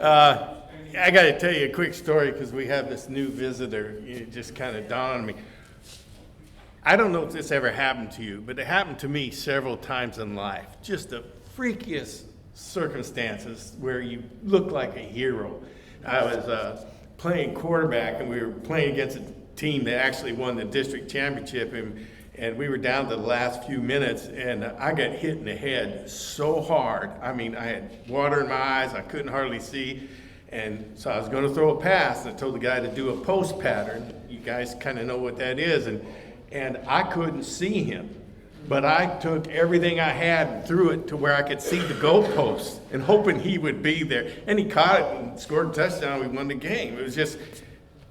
Uh, I got to tell you a quick story because we have this new visitor. It just kind of dawned on me. I don't know if this ever happened to you, but it happened to me several times in life. Just the freakiest circumstances where you look like a hero. I was playing quarterback, and we were playing against a team that actually won the district championship, and we were down to the last few minutes, and I got hit in the head so hard. I mean, I had water in my eyes. I couldn't hardly see. And so I was going to throw a pass. I told the guy to do a post pattern. You guys kind of know what that is. And I couldn't see him. But I took everything I had and threw it to where I could see the goalpost and hoping he would be there. And he caught it and scored a touchdown. We won the game. It was just,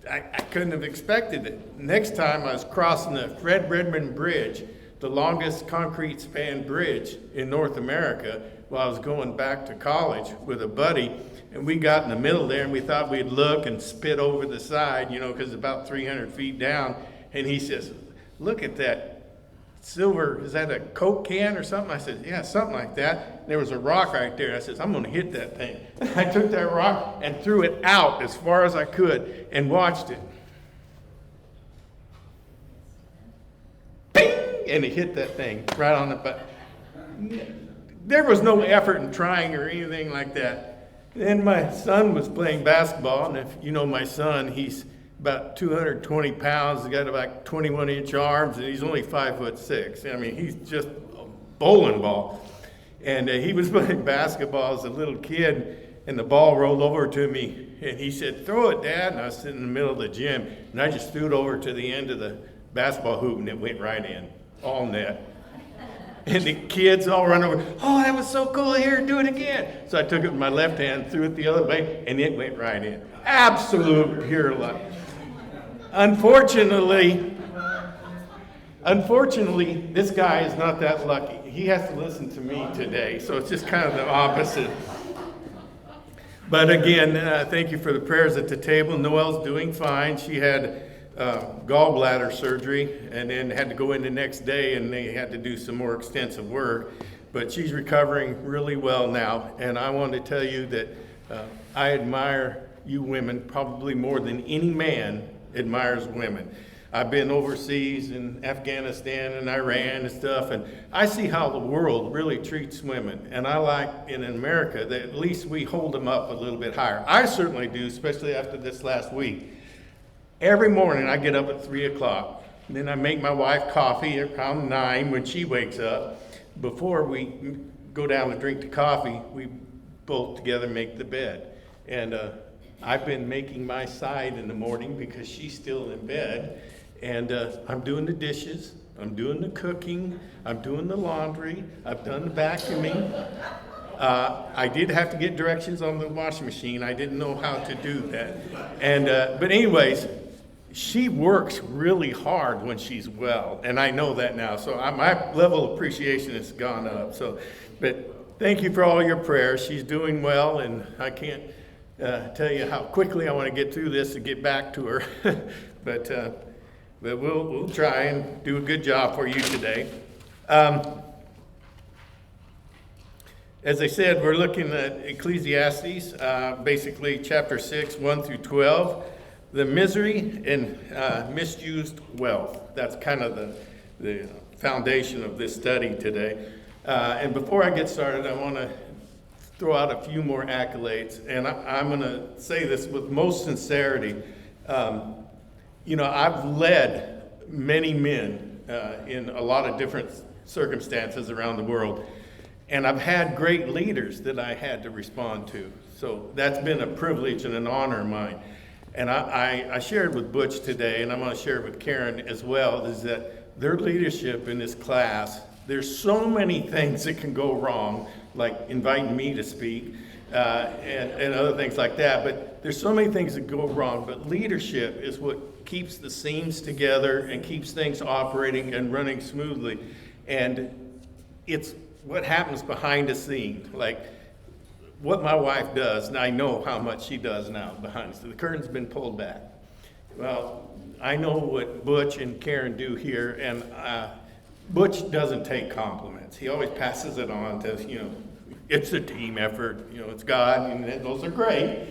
I couldn't have expected it. Next time I was crossing the Fred Redmond Bridge, the longest concrete span bridge in North America, while I was going back to college with a buddy. And we got in the middle there, and we thought we'd look and spit over the side, because it's about 300 feet down. And he says, "Look at that silver, is that a Coke can or something?" I said, "Yeah, something like that." There was a rock right there. I said, "I'm going to hit that thing." I took that rock and threw it out as far as I could and watched it. Bing! And it hit that thing right on the butt. There was no effort in trying or anything like that. Then my son was playing basketball, and if you know my son, he's about 220 pounds, he's got about 21-inch arms, and he's only 5'6". I mean, he's just a bowling ball. And he was playing basketball as a little kid, and the ball rolled over to me, and he said, "Throw it, Dad." And I was sitting in the middle of the gym, and I just threw it over to the end of the basketball hoop, and it went right in, all net. And the kids all run over, "Oh, that was so cool, here, do it again." So I took it with my left hand, threw it the other way, and it went right in. Absolute pure luck. Unfortunately, this guy is not that lucky. He has to listen to me today, so it's just kind of the opposite. But again, thank you for the prayers at the table. Noelle's doing fine. She had gallbladder surgery and then had to go in the next day, and they had to do some more extensive work. But she's recovering really well now, and I want to tell you that I admire you women probably more than any man admires women. I've been overseas in Afghanistan and Iran and stuff, and I see how the world really treats women. And I like in America that at least we hold them up a little bit higher. I certainly do, especially after this last week. Every morning I get up at 3 o'clock. Then I make my wife coffee around 9 when she wakes up. Before we go down and drink the coffee, we both together make the bed. And I've been making my side in the morning because she's still in bed. And I'm doing the dishes, I'm doing the cooking, I'm doing the laundry, I've done the vacuuming. I did have to get directions on the washing machine. I didn't know how to do that. And but anyways, she works really hard when she's well, and I know that now. So my level of appreciation has gone up. But thank you for all your prayers. She's doing well, and I can't tell you how quickly I want to get through this to get back to her. but we'll try and do a good job for you today. As I said, we're looking at Ecclesiastes, basically chapter 6, 1 through 12. The misery and misused wealth. That's kind of the foundation of this study today. And before I get started, I want to throw out a few more accolades. And I'm going to say this with most sincerity. I've led many men in a lot of different circumstances around the world. And I've had great leaders that I had to respond to. So that's been a privilege and an honor of mine. And I shared with Butch today, and I'm going to share it with Karen as well, is that their leadership in this class, there's so many things that can go wrong, like inviting me to speak and other things like that. But there's so many things that go wrong. But leadership is what keeps the seams together and keeps things operating and running smoothly. And it's what happens behind the scene, like what my wife does, and I know how much she does now behind the scenes. The curtain's been pulled back. Well, I know what Butch and Karen do here, and Butch doesn't take compliments. He always passes it on to, it's a team effort. It's God, and those are great.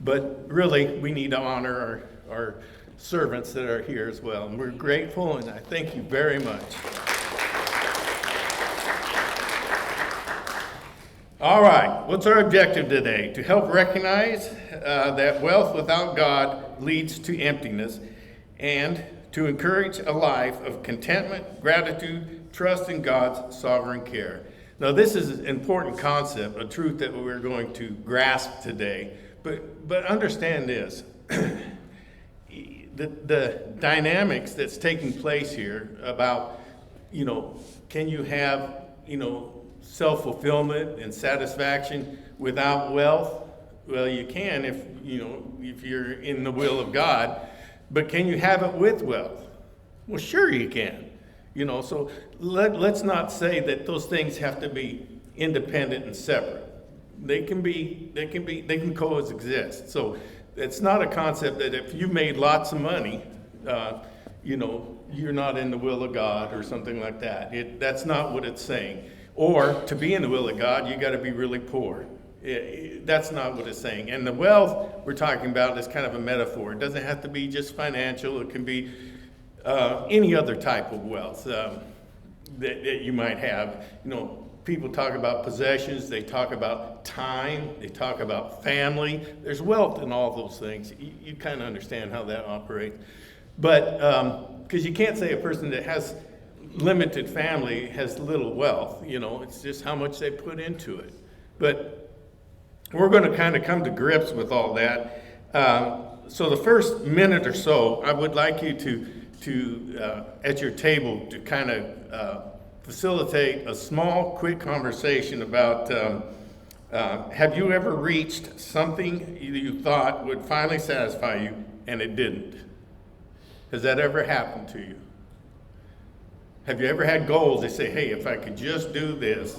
But really, we need to honor our servants that are here as well. And we're grateful, and I thank you very much. All right, what's our objective today? To help recognize that wealth without God leads to emptiness, and to encourage a life of contentment, gratitude, trust in God's sovereign care. Now, this is an important concept, a truth that we're going to grasp today. But understand this. The dynamics that's taking place here about, can you have, self-fulfillment and satisfaction without wealth? Well, you can if you're in the will of God, but can you have it with wealth? Well, sure you can. So let's not say that those things have to be independent and separate. They can coexist. So it's not a concept that if you made lots of money, you're not in the will of God or something like that. That's not what it's saying. Or to be in the will of God, you got to be really poor. That's not what it's saying. And the wealth we're talking about is kind of a metaphor. It doesn't have to be just financial. It can be any other type of wealth that you might have. People talk about possessions. They talk about time. They talk about family. There's wealth in all those things. You kind of understand how that operates. But because you can't say a person that has limited family has little wealth. It's just how much they put into it. But we're going to kind of come to grips with all that. So the first minute or so, I would like you to at your table to kind of facilitate a small, quick conversation about have you ever reached something you thought would finally satisfy you and it didn't? Has that ever happened to you? Have you ever had goals that say, hey, if I could just do this,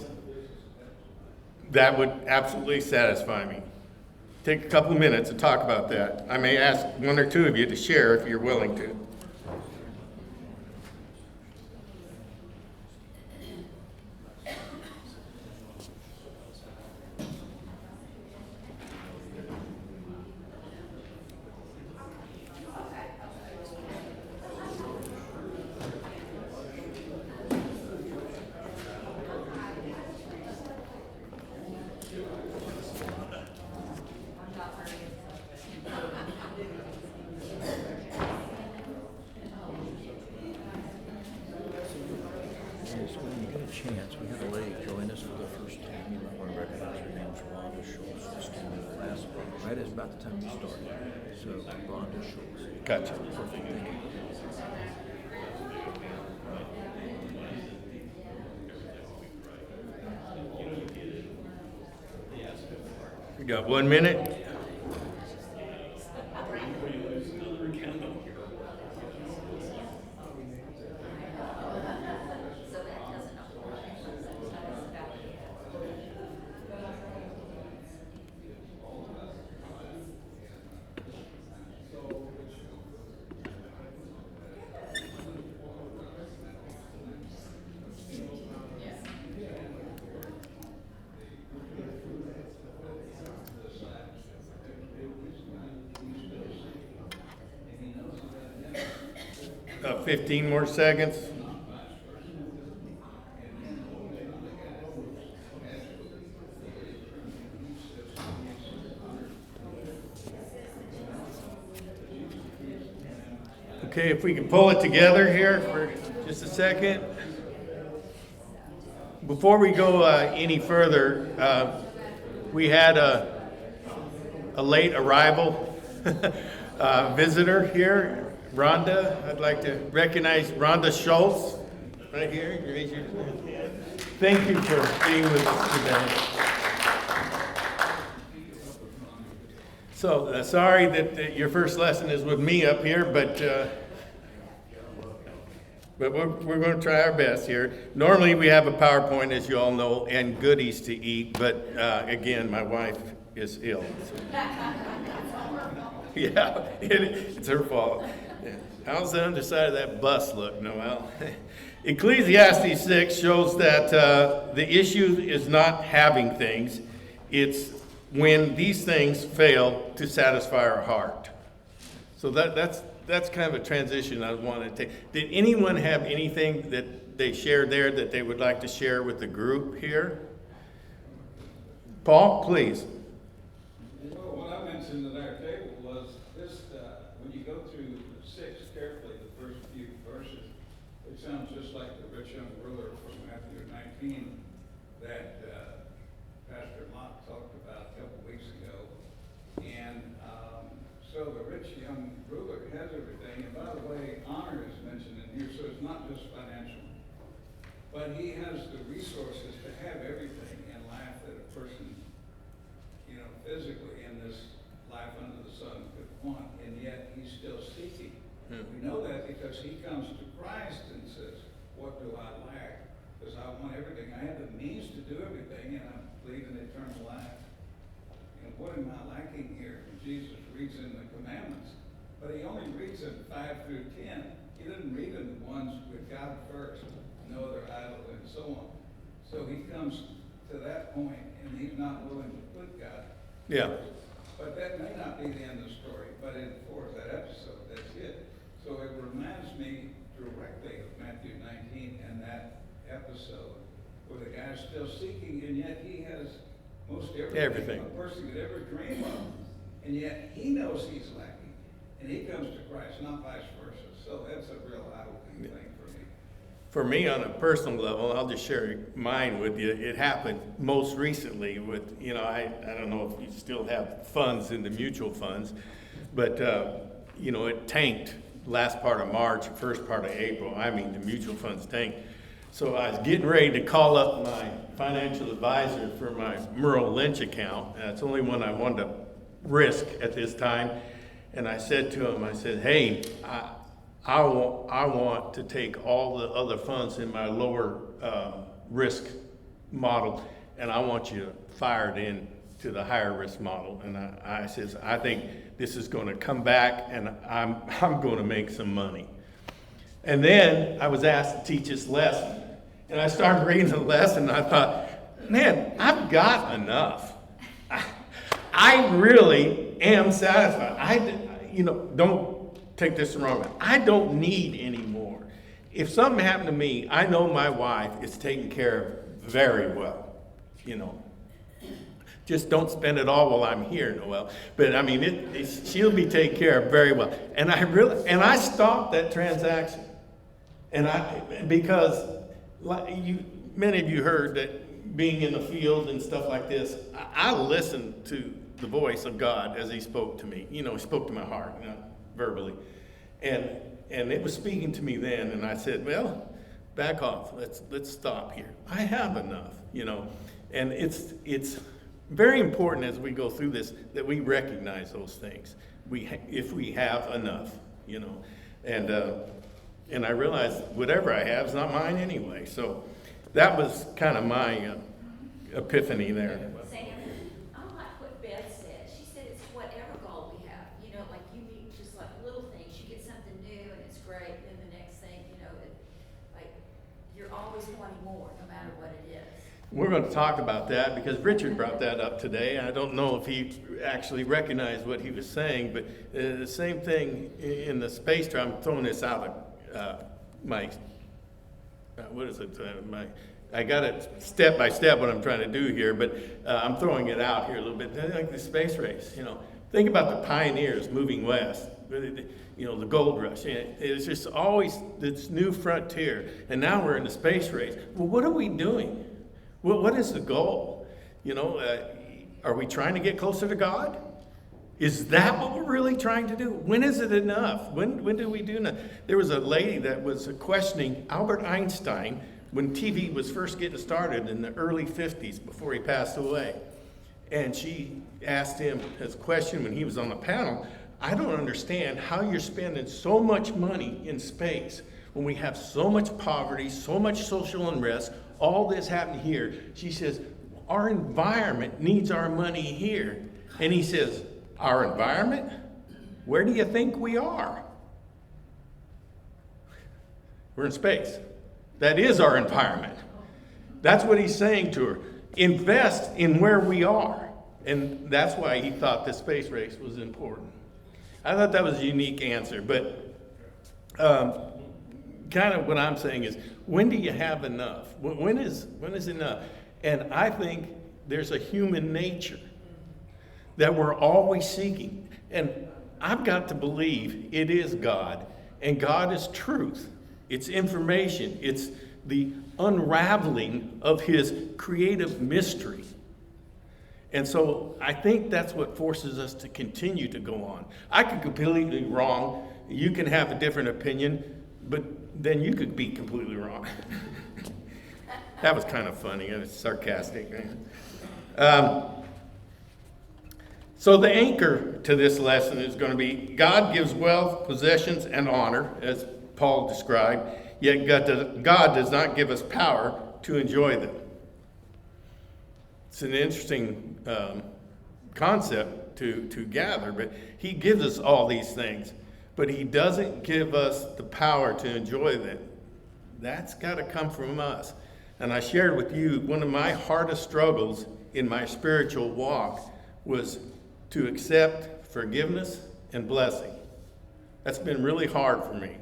that would absolutely satisfy me? Take a couple minutes to talk about that. I may ask one or two of you to share if you're willing to. Chance. We had a lady join us for the first time. You might want to recognize her name. Rhonda Schultz. Just came in the class right as about the time we started. So Rhonda Schultz. Gotcha. Perfect. Thank you. We got 1 minute. About 15 more seconds. Okay, if we can pull it together here for just a second. Before we go any further, we had a late arrival visitor here. Rhonda, I'd like to recognize Rhonda Schultz right here. Raise your hand. Thank you for being with us today. So sorry that your first lesson is with me up here, but we're going to try our best here. Normally we have a PowerPoint, as you all know, and goodies to eat, but again, my wife is ill. So. Yeah, it's her fault. Yeah. How's the underside of that bus look, Noel? Ecclesiastes 6 shows that the issue is not having things. It's when these things fail to satisfy our heart. So that's kind of a transition I wanted to take. Did anyone have anything that they shared there that they would like to share with the group here? Paul, please. Well, what I mentioned at our table was this, when you go through 6 carefully, the first few verses, it sounds just like the rich young ruler from Matthew 19 that Pastor Mott talked about a couple weeks ago. And so the rich young ruler has everything. And by the way, honor is mentioned in here, so it's not just financial. But he has the resources to have everything in life that a person, physically in this life under the sun could want, and yet he's still seeking. We know that because he comes to Christ and says, what do I lack? Because I want everything. I have the means to do everything, and I believe in eternal life. And what am I lacking here? And Jesus reads in the commandments, but he only reads in 5 through 10. He didn't read in the ones with God first, no other idol, and so on. So he comes to that point, and he's not willing to put God. Yeah. But that may not be the end of the story, but in that episode, that's it. So it reminds me directly of Matthew 19 and that episode where the guy's still seeking, and yet he has most everything a person could ever dream of, and yet he knows he's lacking, and he comes to Christ, not vice versa. So that's a real eye-opening thing for me. For me, on a personal level, I'll just share mine with you. It happened most recently with, I don't know if you still have funds in the mutual funds, but, it tanked last part of March, first part of April. I mean, the mutual funds tanked. So I was getting ready to call up my financial advisor for my Merrill Lynch account. That's the only one I wanted to risk at this time. And I said to him, I said, hey, I want to take all the other funds in my lower risk model, and I want you to fire it in to the higher risk model. And I says, I think this is going to come back, and I'm going to make some money. And then I was asked to teach this lesson, and I started reading the lesson, and I thought, man, I've got enough. I really am satisfied. Don't take this the wrong way. I don't need any more. If something happened to me, I know my wife is taken care of very well. Just don't spend it all while I'm here, Noel. But I mean, she'll be taken care of very well. And I stopped that transaction. Because many of you heard that being in the field and stuff like this, I listened to the voice of God as he spoke to me. He spoke to my heart, verbally. And it was speaking to me then, and I said, well, back off. Let's stop here. I have enough, And it's very important as we go through this that we recognize those things. If we have enough, And I realized whatever I have is not mine anyway. So that was kind of my epiphany there. Sam, I like what Beth said. She said it's whatever goal we have. Like you meet just like little things. You get something new and it's great. And then the next thing, you're always wanting more, no matter what it is. We're going to talk about that because Richard brought that up today. I don't know if he actually recognized what he was saying, but the same thing in the space travel. I'm throwing this out of I got it step by step what I'm trying to do here, but I'm throwing it out here a little bit. Like the space race, think about the pioneers moving west, the gold rush. It's just always this new frontier, and now we're in the space race. Well, what are we doing? Well, what is the goal? Are we trying to get closer to God? Is that what we're really trying to do? When is it enough? When do we do enough? There was a lady that was questioning Albert Einstein when TV was first getting started in the early 50s before he passed away. And she asked him his question when he was on the panel, I don't understand how you're spending so much money in space when we have so much poverty, so much social unrest, all this happened here. She says, our environment needs our money here. And he says, our environment? Where do you think we are? We're in space. That is our environment. That's what he's saying to her. Invest in where we are. And that's why he thought the space race was important. I thought that was a unique answer. But kind of what I'm saying is, when do you have enough? When is enough? And I think there's a human nature that we're always seeking. And I've got to believe it is God. And God is truth. It's information. It's the unraveling of his creative mystery. And so I think that's what forces us to continue to go on. I could completely wrong. You can have a different opinion, but then you could be completely wrong. That was kind of funny. It was sarcastic. So the anchor to this lesson is going to be, God gives wealth, possessions, and honor, as Paul described, yet God does not give us power to enjoy them. It's an interesting concept to gather, but he gives us all these things, but he doesn't give us the power to enjoy them. That's got to come from us. And I shared with you, one of my hardest struggles in my spiritual walk was to accept forgiveness and blessing. That's been really hard for me.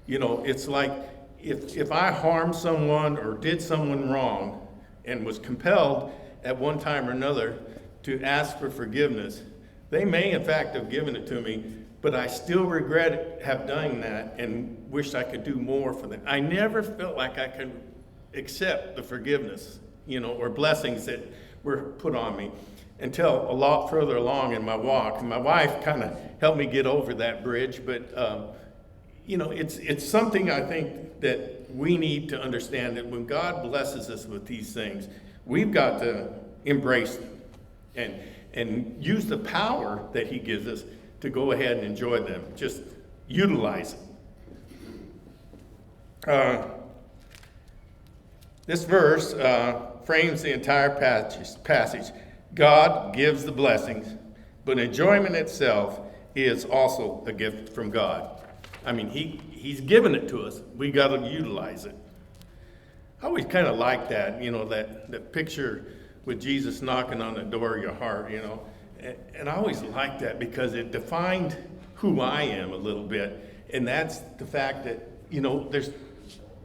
You know, it's like if I harmed someone or did someone wrong and was compelled at one time or another to ask for forgiveness, they may in fact have given it to me, but I still regret have done that and wish I could do more for them. I never felt like I could accept the forgiveness, or blessings that were put on me until a lot further along in my walk. And my wife kind of helped me get over that bridge, but it's something I think that we need to understand, that when God blesses us with these things, we've got to embrace them and use the power that he gives us to go ahead and enjoy them. Just utilize it. This verse frames the entire passage. God gives the blessings, but enjoyment itself is also a gift from God. I mean, he's given it to us. We got to utilize it. I always kind of like that, that picture with Jesus knocking on the door of your heart, And I always like that because it defined who I am a little bit. And that's the fact that, there's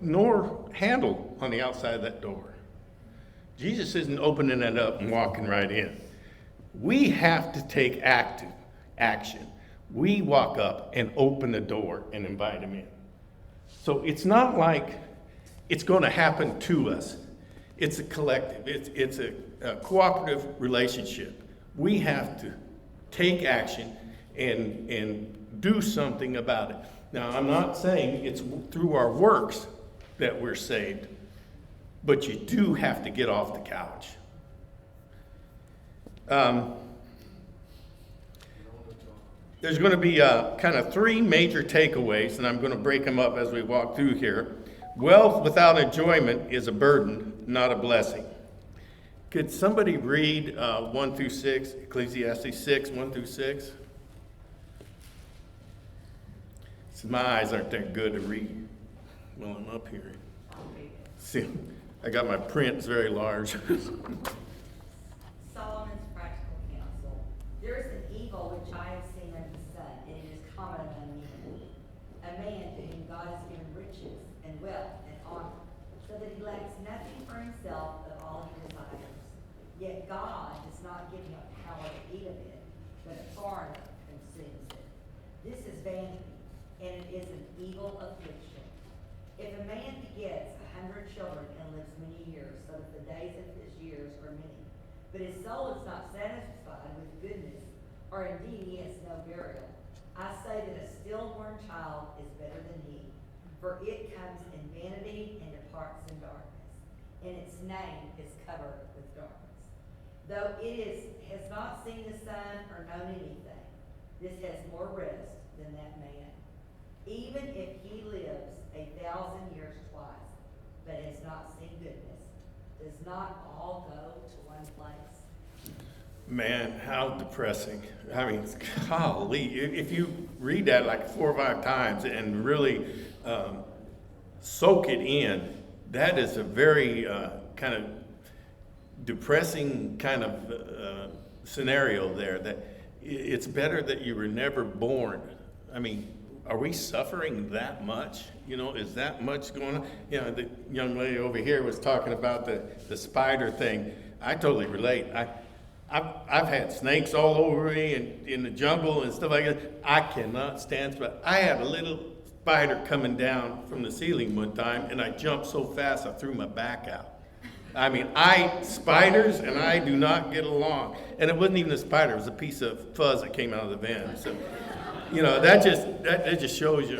no handle on the outside of that door. Jesus isn't opening it up and walking right in. We have to take active action. We walk up and open the door and invite him in. So it's not like it's going to happen to us. It's a collective. It's a cooperative relationship. We have to take action and do something about it. Now, I'm not saying it's through our works that we're saved, but you do have to get off the couch. There's going to be kind of three major takeaways, and I'm going to break them up as we walk through here. Wealth without enjoyment is a burden, not a blessing. Could somebody read 1 through 6, Ecclesiastes 6, 1 through 6? My eyes aren't that good to read while I'm up here. See, I got my print, it's very large. Solomon's practical counsel. There is an evil which I have seen under the sun, and it is common among men. A man to whom God has given riches and wealth and honor, so that he lacks nothing for himself of all he desires. Yet God does not give him power to eat of it, but a foreigner consumes it. This is vanity, and it is an evil affliction. If a man begets 100 children and lives many years, so that the days of his years are many, but his soul is not satisfied with goodness, or indeed he has no burial, I say that a stillborn child is better than he, for it comes in vanity and departs in darkness, and its name is covered with darkness. Though has not seen the sun or known anything, this has more rest than that man. Even if he lives 1,000 years twice, but has not seen goodness, does not all go to one place? Man, how depressing. I mean, golly, if you read that like 4 or 5 times and really soak it in, that is a very kind of depressing kind of scenario there, that it's better that you were never born. I mean, are we suffering that much? You know, is that much going on? You know, the young lady over here was talking about the spider thing. I totally relate. I've had snakes all over me and in the jungle and stuff like that. I cannot stand spiders. I had a little spider coming down from the ceiling one time, and I jumped so fast I threw my back out. I mean, spiders and I do not get along. And it wasn't even a spider, it was a piece of fuzz that came out of the vent. So, you know, that just shows you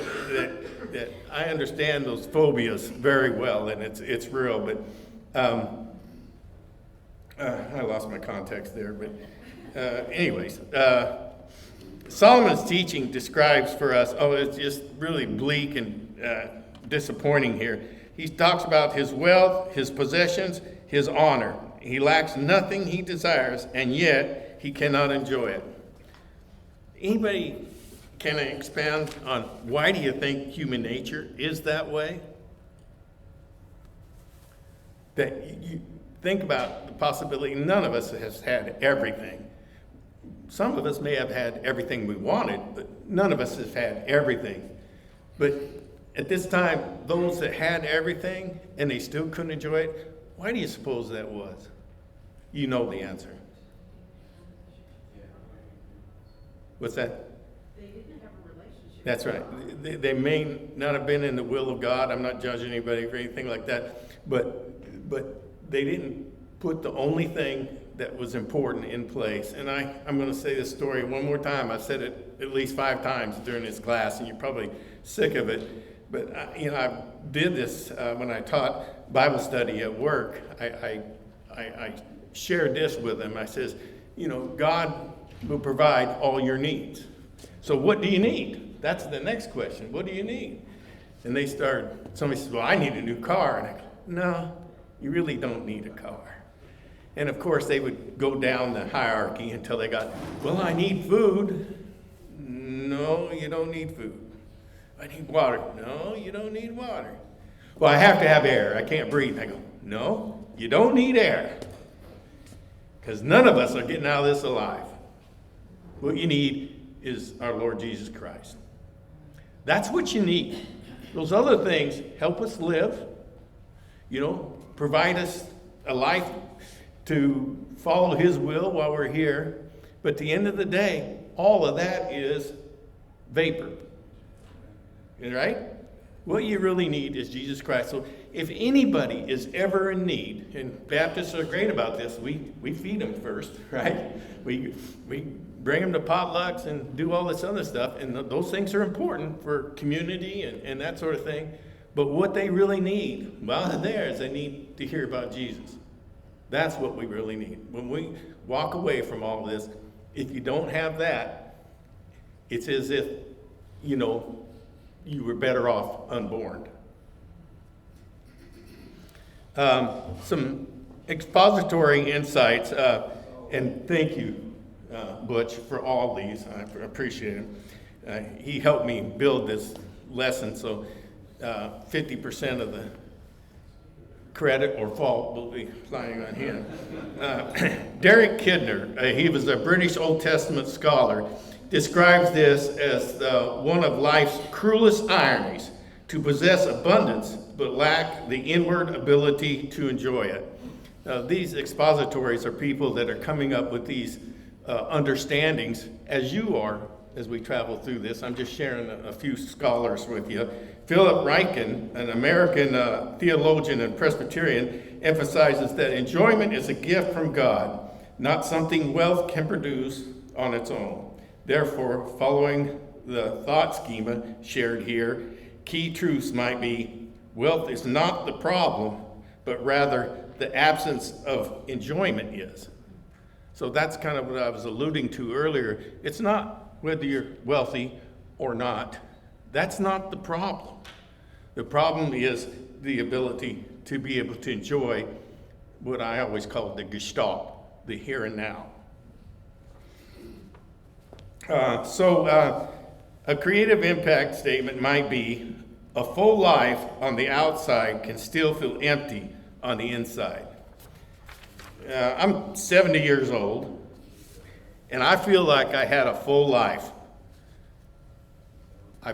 that I understand those phobias very well, and it's real. But I lost my context there. But anyways, Solomon's teaching describes for us, it's just really bleak and disappointing here. He talks about his wealth, his possessions, his honor. He lacks nothing he desires, and yet he cannot enjoy it. Anybody can expand on why do you think human nature is that way? That you think about the possibility, none of us has had everything. Some of us may have had everything we wanted, but none of us has had everything. But at this time, those that had everything and they still couldn't enjoy it, why do you suppose that was? You know the answer. What's that? They didn't have a relationship. That's right. They may not have been in the will of God. I'm not judging anybody for anything like that. But they didn't put the only thing that was important in place. And I'm going to say this story one more time. I've said it at least 5 times during this class, and you're probably sick of it. But I did this when I taught Bible study at work. I shared this with them. I says, God will provide all your needs. So what do you need? That's the next question. What do you need? And somebody says, well, I need a new car. And I go, no, you really don't need a car. And of course, they would go down the hierarchy until they got, well, I need food. No, you don't need food. I need water. No, you don't need water. Well, I have to have air. I can't breathe. I go, no, you don't need air. Because none of us are getting out of this alive. What you need is our Lord Jesus Christ. That's what you need. Those other things help us live, provide us a life to follow His will while we're here. But at the end of the day, all of that is vapor. Right? What you really need is Jesus Christ. So if anybody is ever in need, and Baptists are great about this, we feed them first, right? We bring them to potlucks and do all this other stuff, and those things are important for community and that sort of thing. But what they really need, well, they need to hear about Jesus. That's what we really need. When we walk away from all this, if you don't have that, it's as if, you were better off unborn. Some expository insights, and thank you, Butch, for all these. I appreciate him. He helped me build this lesson, so 50% of the credit or fault will be flying on him. Derek Kidner, he was a British Old Testament scholar, describes this as one of life's cruelest ironies, to possess abundance but lack the inward ability to enjoy it. These expositories are people that are coming up with these understandings, as you are, as we travel through this. I'm just sharing a few scholars with you. Philip Ryken, an American theologian and Presbyterian, emphasizes that enjoyment is a gift from God, not something wealth can produce on its own. Therefore, following the thought schema shared here, key truths might be: wealth is not the problem, but rather the absence of enjoyment is. So that's kind of what I was alluding to earlier. It's not whether you're wealthy or not. That's not the problem. The problem is the ability to be able to enjoy what I always call the gestalt, the here and now. A creative impact statement might be, a full life on the outside can still feel empty on the inside. I'm 70 years old, and I feel like I had a full life. I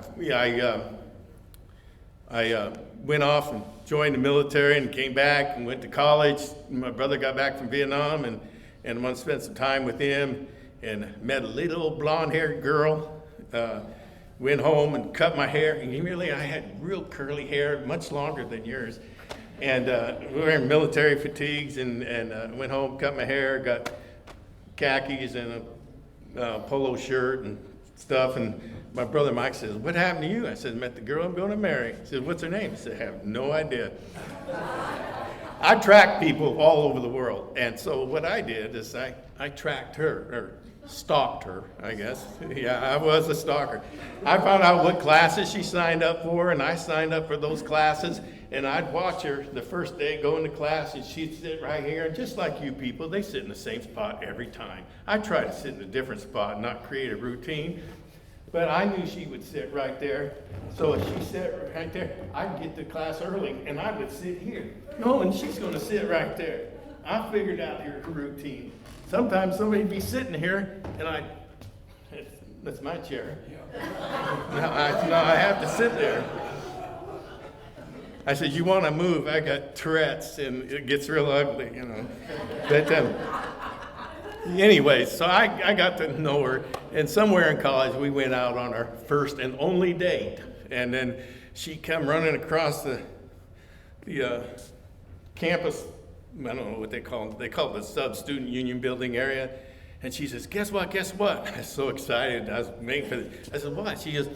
went off and joined the military and came back and went to college. My brother got back from Vietnam, and I want to spend some time with him, and met a little blonde-haired girl. Went home and cut my hair, and really I had real curly hair, much longer than yours. And we were in military fatigues, and went home, cut my hair, got khakis and a polo shirt and stuff. And my brother Mike says, "What happened to you?" I said, "Met the girl I'm going to marry." He said, "What's her name?" I said, "I have no idea." I track people all over the world, and so what I did is I tracked her, or stalked her, I guess. Yeah, I was a stalker. I found out what classes she signed up for, and I signed up for those classes, and I'd watch her the first day go into class, and she'd sit right here, and just like you people, they sit in the same spot every time. I try to sit in a different spot, not create a routine, but I knew she would sit right there. So if she sat right there, I'd get to class early, and I would sit here. No, and she's going to sit right there. I figured out her routine. Sometimes somebody'd be sitting here, and that's my chair. No, I have to sit there. I said, "You want to move? I got Tourette's, and it gets real ugly, you know." But anyway, so I got to know her, and somewhere in college we went out on our first and only date, and then she come running across the campus. I don't know what they call it. They call it the sub-student union building area. And she says, "Guess what, guess what?" I was so excited. I was waiting for this. I said, "What?" She goes,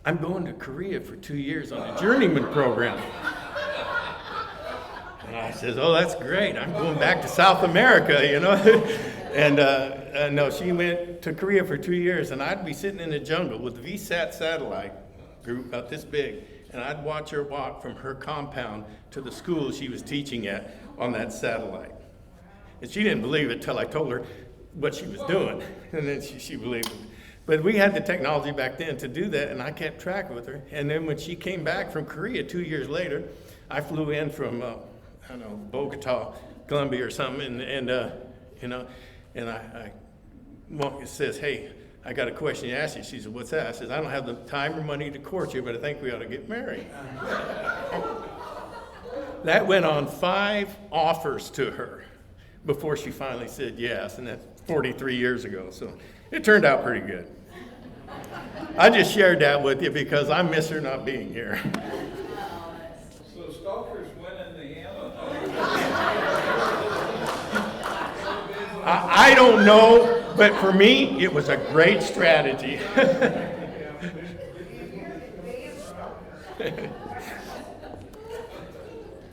"I'm going to Korea for 2 years on a journeyman program." And I says, "Oh, that's great. I'm going back to South America, you know." And no, she went to Korea for 2 years, and I'd be sitting in the jungle with the VSAT satellite group about this big, and I'd watch her walk from her compound to the school she was teaching at on that satellite. And she didn't believe it till I told her what she was doing, and then she believed it. But we had the technology back then to do that, and I kept track with her. And then when she came back from Korea 2 years later, I flew in from, I don't know, Bogota, Colombia or something, and it says, "Hey, I got a question to ask you." She said, "What's that?" I said, "I don't have the time or money to court you, but I think we ought to get married." That went on 5 offers to her before she finally said yes, and that's 43 years ago, so it turned out pretty good. I just shared that with you because I miss her not being here. So stalkers win in the end. I don't know, but for me, it was a great strategy.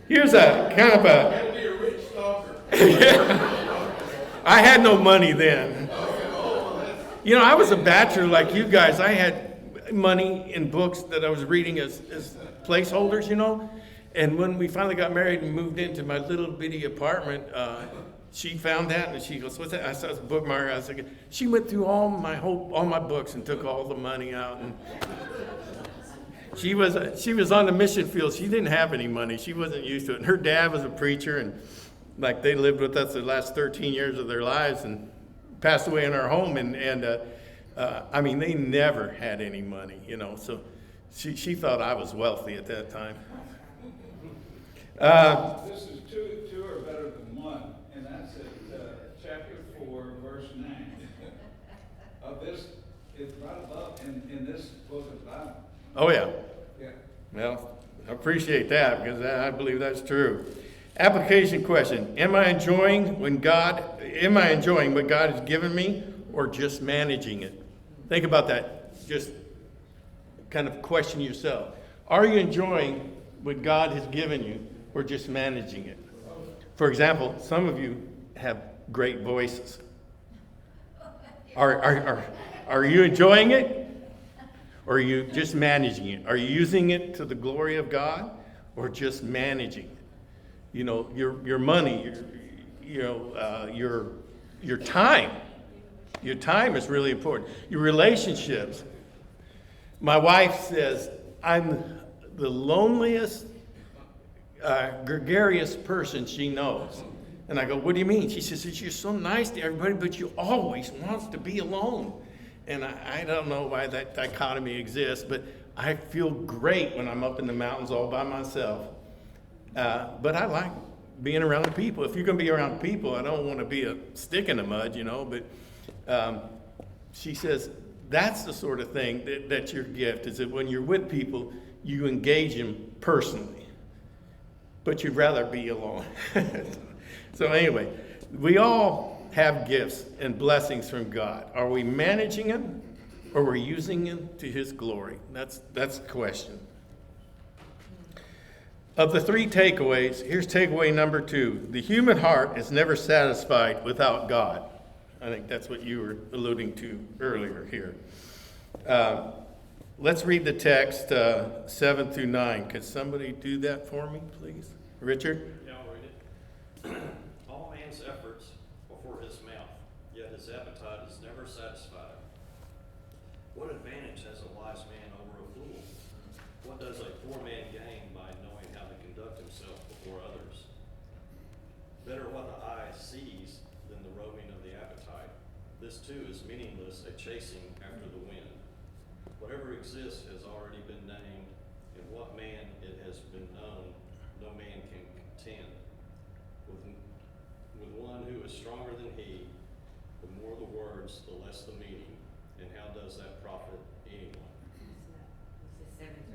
Here's a kind of a... Gotta be a rich stalker. I had no money then. You know, I was a bachelor like you guys. I had money in books that I was reading as placeholders, you know. And when we finally got married and moved into my little bitty apartment, she found that and she goes, "What's that?" I saw a bookmark. I was like, she went through all my books and took all the money out. And she was on the mission field. She didn't have any money. She wasn't used to it. And her dad was a preacher, and like they lived with us the last 13 years of their lives and passed away in our home. I mean, they never had any money, you know. So she thought I was wealthy at that time. This is two are better than one, and that's at chapter 4, verse 9. This is right above in this book of the Bible. Oh yeah. Yeah. Well, I appreciate that because I believe that's true. Application question: Am I enjoying what God has given me, or just managing it? Think about that. Just kind of question yourself. Are you enjoying what God has given you, or just managing it? For example, some of you have great voices. Are you enjoying it? Or are you just managing it? Are you using it to the glory of God, or just managing it? You know, your money, your time. Your time is really important. Your relationships. My wife says, I'm the loneliest, gregarious person she knows. And I go, what do you mean? She says, you're so nice to everybody, but you always want to be alone. And I don't know why that dichotomy exists, but I feel great when I'm up in the mountains all by myself. But I like being around people. If you're going to be around people, I don't want to be a stick in the mud, but she says, that's the sort of thing that's your gift, is that when you're with people, you engage them personally. But you'd rather be alone. So anyway, we all have gifts and blessings from God. Are we managing them, or are we using them to His glory? That's the question. Of the 3 takeaways, here's takeaway number 2. The human heart is never satisfied without God. I think that's what you were alluding to earlier here. Let's read the text 7 through 9. Could somebody do that for me, please? Richard? Yeah, I'll read it. All man's efforts before his mouth, yet his appetite is never satisfied. What advantage has a wise man over a fool? What does a poor man gain by knowing how to conduct himself before others? Better what the eye sees than the roving of the appetite. This too is meaningless, a chasing after the wind. Whatever exists has already been named, and what man it has been known, no man can contend. With one who is stronger than he, the more the words, the less the meaning, and how does that profit anyone?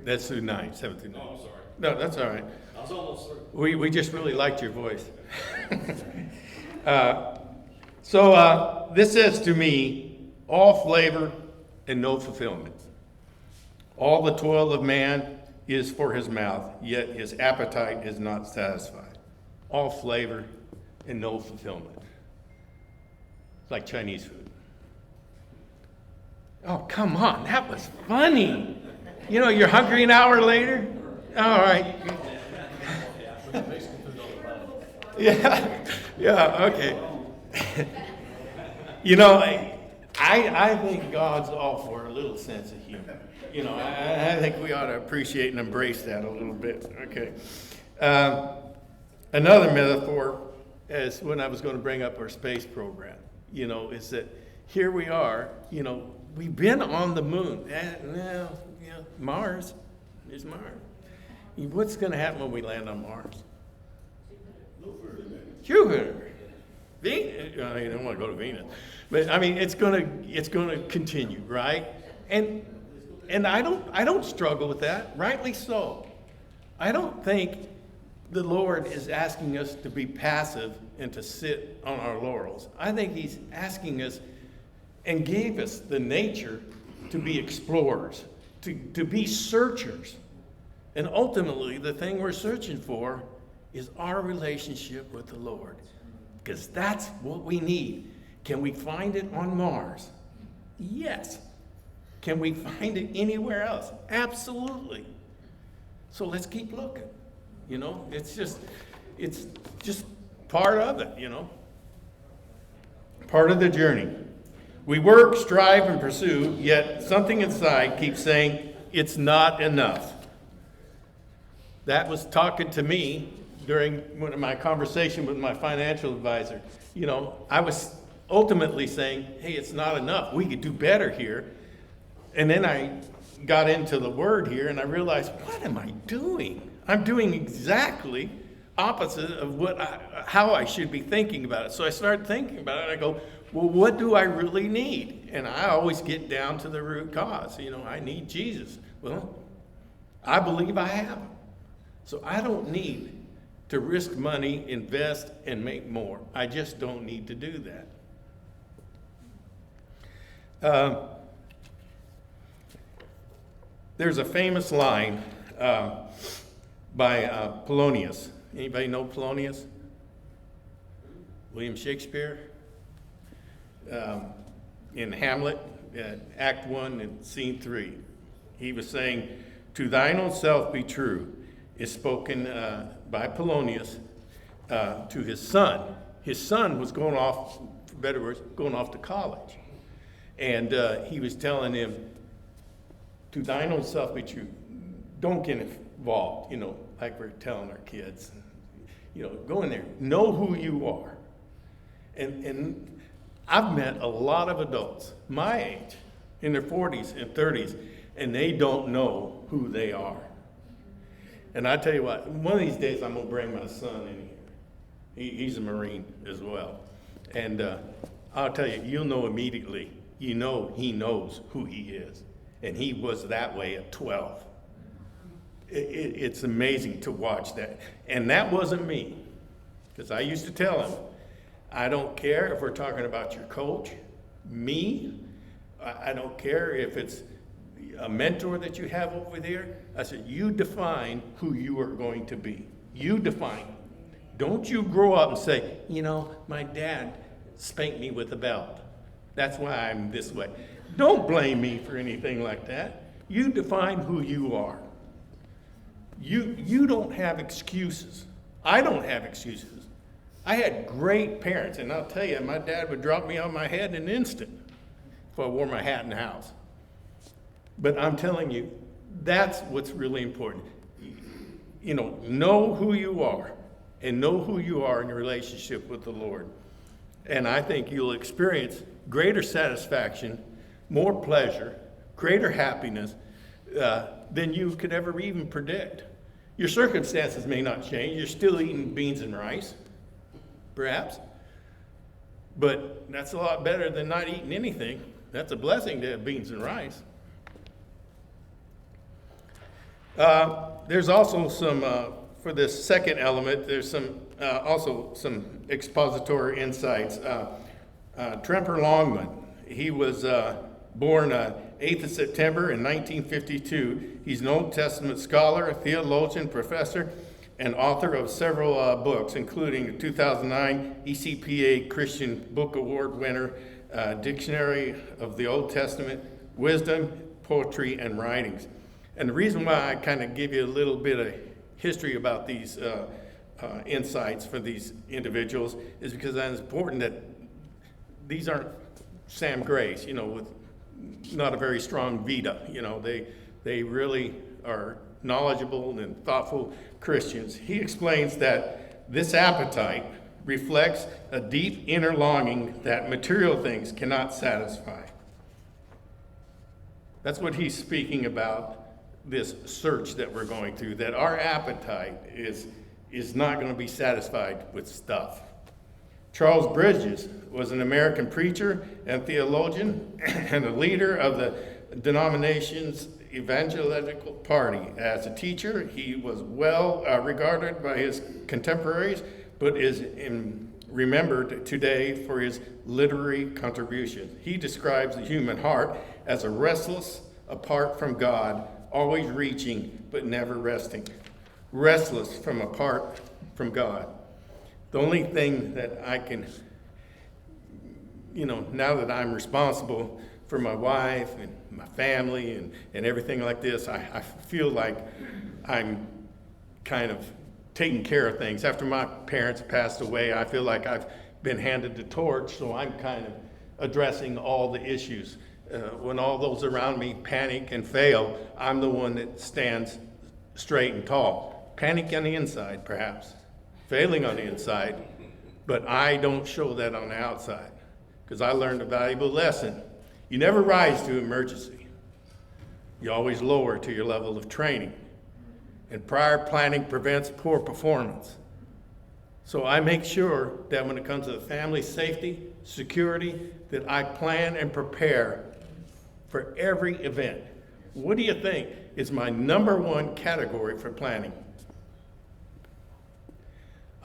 That's through 9, 7 through 9. Oh, I'm sorry. No, that's all right. I was almost through. We just really liked your voice. So this says to me, all flavor and no fulfillment. All the toil of man is for his mouth, yet his appetite is not satisfied. All flavor and no fulfillment. It's like Chinese food. Oh, come on, that was funny. You're hungry an hour later? All right. Yeah, okay. I think God's all for a little sense of humor. I think we ought to appreciate and embrace that a little bit. Okay. Another metaphor is when I was going to bring up our space program, is that here we are, we've been on the moon. Mars. There's Mars. What's going to happen when we land on Mars? Jupiter. Venus. You don't want to go to Venus, but I mean, it's going to continue, right? And I don't struggle with that. Rightly so. I don't think the Lord is asking us to be passive and to sit on our laurels. I think He's asking us and gave us the nature to be explorers, to be searchers. And ultimately, the thing we're searching for is our relationship with the Lord. Because that's what we need. Can we find it on Mars? Yes. Can we find it anywhere else? Absolutely. So let's keep looking. It's just part of it, Part of the journey. We work, strive, and pursue, yet something inside keeps saying, it's not enough. That was talking to me during one of my conversation with my financial advisor. I was ultimately saying, hey, it's not enough. We could do better here. And then I got into the Word here, and I realized, what am I doing? I'm doing exactly opposite of how I should be thinking about it. So I started thinking about it, and I go, well, what do I really need? And I always get down to the root cause. I need Jesus. Well, I believe I have Him. So I don't need to risk money, invest, and make more. I just don't need to do that. There's a famous line by Polonius. Anybody know Polonius? William Shakespeare. In Hamlet, Act 1 and Scene 3. He was saying, to thine own self be true, is spoken by Polonius to his son. His son was going off, for better words, going off to college. And he was telling him, to thine own self be true. Don't get involved, like we're telling our kids. Go in there. Know who you are. And I've met a lot of adults my age, in their 40s and 30s, and they don't know who they are. And I tell you what, one of these days I'm going to bring my son in here. He's a Marine as well. And I'll tell you, you'll know immediately. He knows who he is. And he was that way at 12. It's amazing to watch that. And that wasn't me. Because I used to tell him, I don't care if we're talking about your coach, me. I don't care if it's a mentor that you have over there. I said, you define who you are going to be. You define. Don't you grow up and say, my dad spanked me with a belt. That's why I'm this way. Don't blame me for anything like that. You define who you are. You don't have excuses. I don't have excuses. I had great parents, and I'll tell you, my dad would drop me on my head in an instant if I wore my hat in the house. But I'm telling you, that's what's really important. Know who you are, and know who you are in your relationship with the Lord. And I think you'll experience greater satisfaction, more pleasure, greater happiness than you could ever even predict. Your circumstances may not change. You're still eating beans and rice, perhaps. But that's a lot better than not eating anything. That's a blessing to have beans and rice. There's also some, for this second element, there's also some expository insights. Tremper Longman, he was born 8th of September in 1952. He's an Old Testament scholar, a theologian, professor, and author of several books, including a 2009 ECPA Christian Book Award winner, Dictionary of the Old Testament, Wisdom, Poetry, and Writings. And the reason why I kind of give you a little bit of history about these insights for these individuals is because it's important that these aren't Sam Grace, with not a very strong vita. They really are knowledgeable and thoughtful Christians. He explains that this appetite reflects a deep inner longing that material things cannot satisfy. That's what he's speaking about, this search that we're going through, that our appetite is not going to be satisfied with stuff. Charles Bridges was an American preacher and theologian and a leader of the denomination's evangelical party. As a teacher, he was well regarded by his contemporaries, but is remembered today for his literary contributions. He describes the human heart as a restless apart from God, always reaching but never resting. Restless from apart from God. The only thing that I can, now that I'm responsible for my wife and my family and everything like this, I feel like I'm kind of taking care of things. After my parents passed away, I feel like I've been handed the torch, so I'm kind of addressing all the issues. When all those around me panic and fail, I'm the one that stands straight and tall. Panic on the inside, perhaps. Failing on the inside, but I don't show that on the outside because I learned a valuable lesson. You never rise to emergency. You always lower to your level of training. And prior planning prevents poor performance. So I make sure that when it comes to the family safety, security, that I plan and prepare for every event. What do you think is my number one category for planning?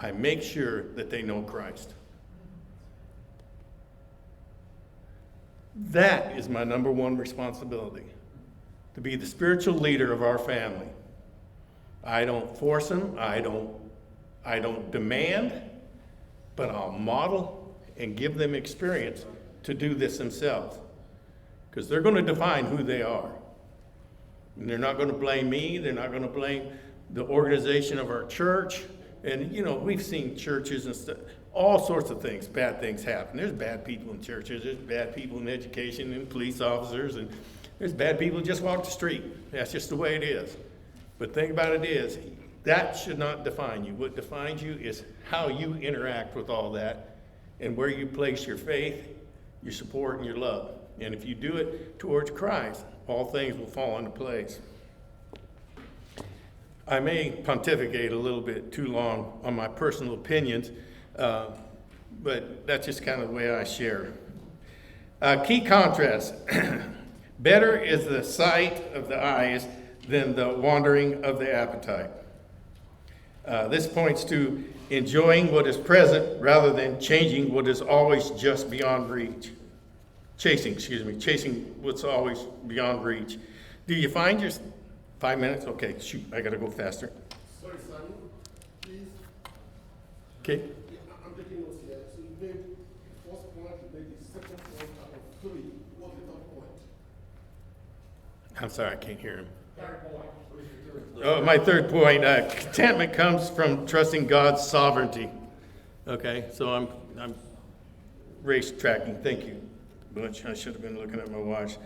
I make sure that they know Christ. That is my number one responsibility, to be the spiritual leader of our family. I don't force them, I don't demand, but I'll model and give them experience to do this themselves. Because they're going to define who they are. And they're not going to blame me, they're not going to blame the organization of our church. And we've seen churches and stuff all sorts of things, bad things happen. There's bad people in churches, there's bad people in education and police officers, and there's bad people who just walk the street. That's just the way it is. But the thing about it is, that should not define you. What defines you is how you interact with all that and where you place your faith, your support, and your love. And if you do it towards Christ, all things will fall into place. I may pontificate a little bit too long on my personal opinions, but that's just kind of the way I share. Key contrast. Better is the sight of the eyes than the wandering of the appetite. This points to enjoying what is present rather than changing what is always just beyond reach. Chasing what's always beyond reach. Do you find your 5 minutes? Okay, shoot, I gotta go faster. Sorry, Simon, please. Okay. I'm taking notes here. So you made the first point, you made the second point out of three. What's the third point? I'm sorry, I can't hear him. Third point. What is your third? Oh, my third point, contentment comes from trusting God's sovereignty. Okay, so I'm race tracking. Thank you, Butch. I should have been looking at my watch.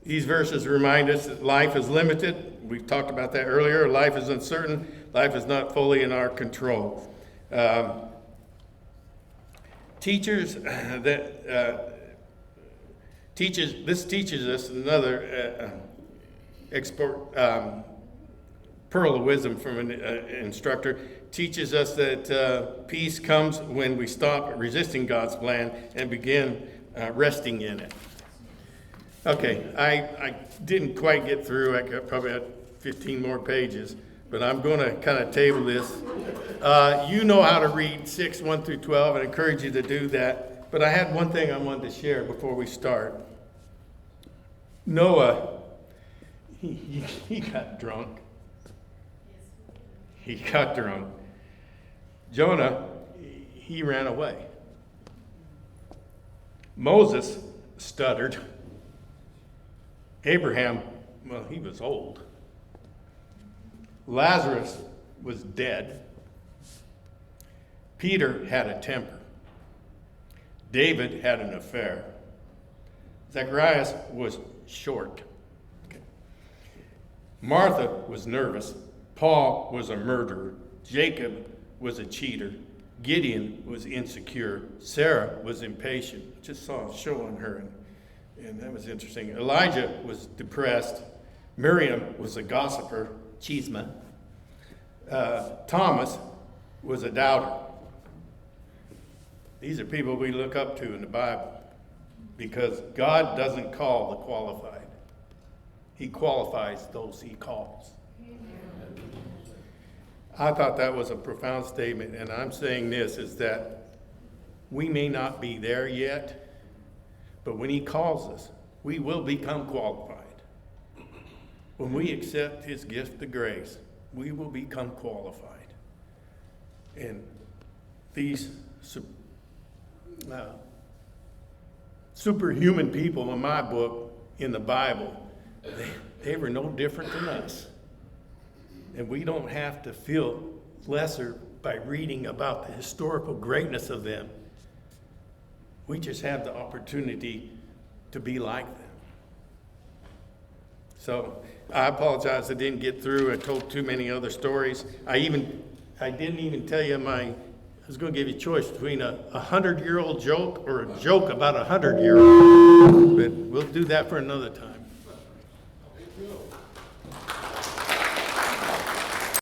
These verses remind us that life is limited. We've talked about that earlier. Life is uncertain. Life is not fully in our control. Teaches us another pearl of wisdom from an instructor. Teaches us that peace comes when we stop resisting God's plan and begin resting in it. Okay, I didn't quite get through. I probably had 15 more pages, but I'm going to kind of table this. You know how to read 6, 1 through 12. I encourage you to do that. But I had one thing I wanted to share before we start. Noah, he got drunk. He got drunk. Jonah, he ran away. Moses stuttered. Abraham, well, he was old. Lazarus was dead. Peter had a temper. David had an affair. Zacharias was short. Okay. Martha was nervous. Paul was a murderer. Jacob was a cheater. Gideon was insecure. Sarah was impatient. Just saw a show on her, and that was interesting. Elijah was depressed. Miriam was a gossiper. Cheeseman. Thomas was a doubter. These are people we look up to in the Bible because God doesn't call the qualified. He qualifies those he calls. I thought that was a profound statement, and I'm saying this is that we may not be there yet, but when he calls us, we will become qualified. When we accept his gift of grace, we will become qualified. And these superhuman people in my book, in the Bible, they were no different than us. And we don't have to feel lesser by reading about the historical greatness of them. We just have the opportunity to be like them. So I apologize I didn't get through. I told too many other stories. I didn't even tell you I was going to give you a choice between a 100-year-old joke or a joke about a 100-year-old. But we'll do that for another time.